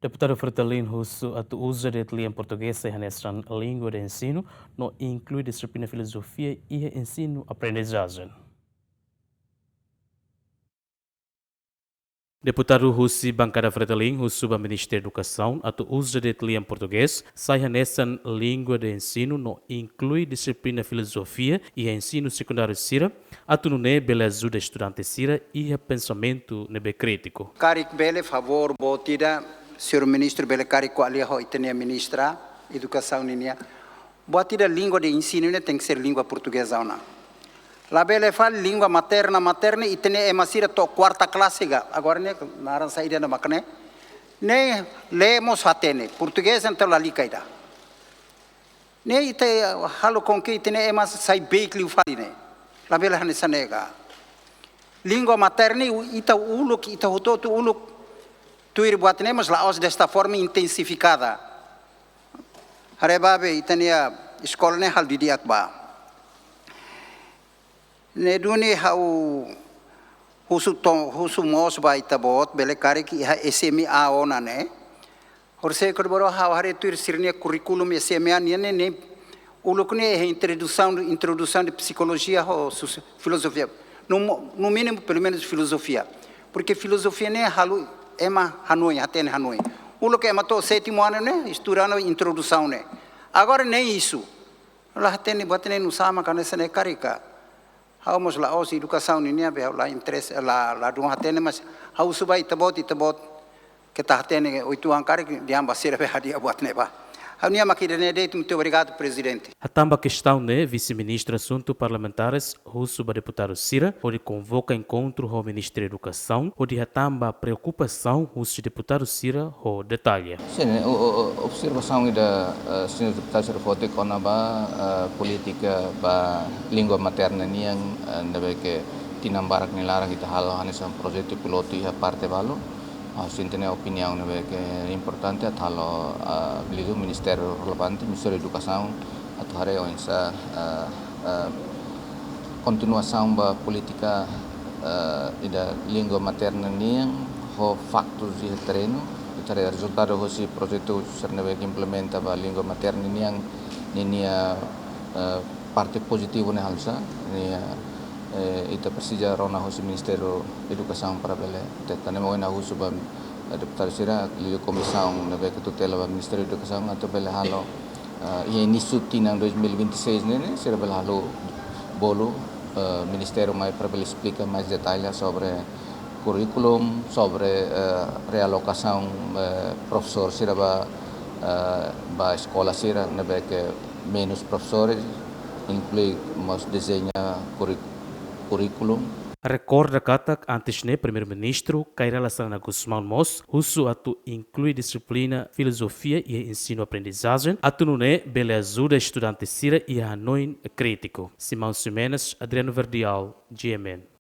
Deputado Fertalin Russo atu usa de em português e nessa língua de ensino não inclui disciplina filosofia e ensino aprendizagem. Deputado Russi Bancada Fretalin, Russo do Ministério da Educação, atu usa de em português, sai nessa língua de ensino não inclui disciplina filosofia e ensino secundário sira, atu não é beleza de estudante sira e pensamento nebe crítico. Carik bele favor botida, senhor ministro bele carik ali ho itenia ministra educação ninia. Botida língua de ensino tem que ser língua portuguesa não. La bele fala língua materna e tem emasira to quarta classe ga. Agora né naran saída na macne. Ne lemos hatene português então la licaida. Ne ite halo com que tem emas sai beikli fali ne. La bele hanesa nega. Língua materna ita uluk ita hototo uluk tuir buat ne mas laos desta forma intensificada. Harebabe itania escola ne hal didiat ba. Ne duni hau husu mos ba itabot bele kare ki ha SME a ona ne horse korboro hau hare tuir sirnia curriculum SME ne uluk ne introdução de psicologia ou filosofia no mínimo pelo menos filosofia porque filosofia ne halu ema hanoi aten hanoi uluk ema to sétimo ano ne estudando introdução ne agora nem isso lá tem botene no sama kanesa ne karika Hamos la os educação ninia be la interesse la dua tene mas hau subai tabot que tá tene 8 anos cara de amba ser be hadia buat neba. Hau nia makidene de muito obrigado presidente. A tamba questão né vice-ministro assuntos parlamentares russo ba deputado Sira onde convoca encontro com o Ministério da Educação onde a tamba preocupação russo deputado Sira o detalhe. Sim, observação da senhor deputado Sira foto kona ba política ba língua materna ni yang nabe que tinambarak nilara kita hal hanis projeto piloto ya parte balo. Sintene opinião nabe que é importante atalo beliau Ministério relevante Ministério da Educação atau hari onsa continuação ba política da língua materna ni yang ho factos de terreno tare resultado hosi projeto sernebe que implementa ba língua materna ni yang ni parte positivo ne halsa ni ita persija rona hosi Ministério da Educação para bele tetane mo na husu ba deputado Sira li comissão nebe que tutela ba Ministério da Educação atau bele halo e início tinang 2026 ne Sira bele halo bolo Ministério mai para bele explica mais detalhes sobre curriculum sobre realocação professor Sira ba escola Sira nebe que menos professores inclui mas desenha curriculum. Recorda katak antes ne primeiro-ministro Kairala Sana Guzmão Mos, uso atu inclui disciplina filosofia e ensino aprendizagem, atu não é bele ajuda estudante sira e a noin crítico. Simão Simenes, Adriano Verdial, GMN.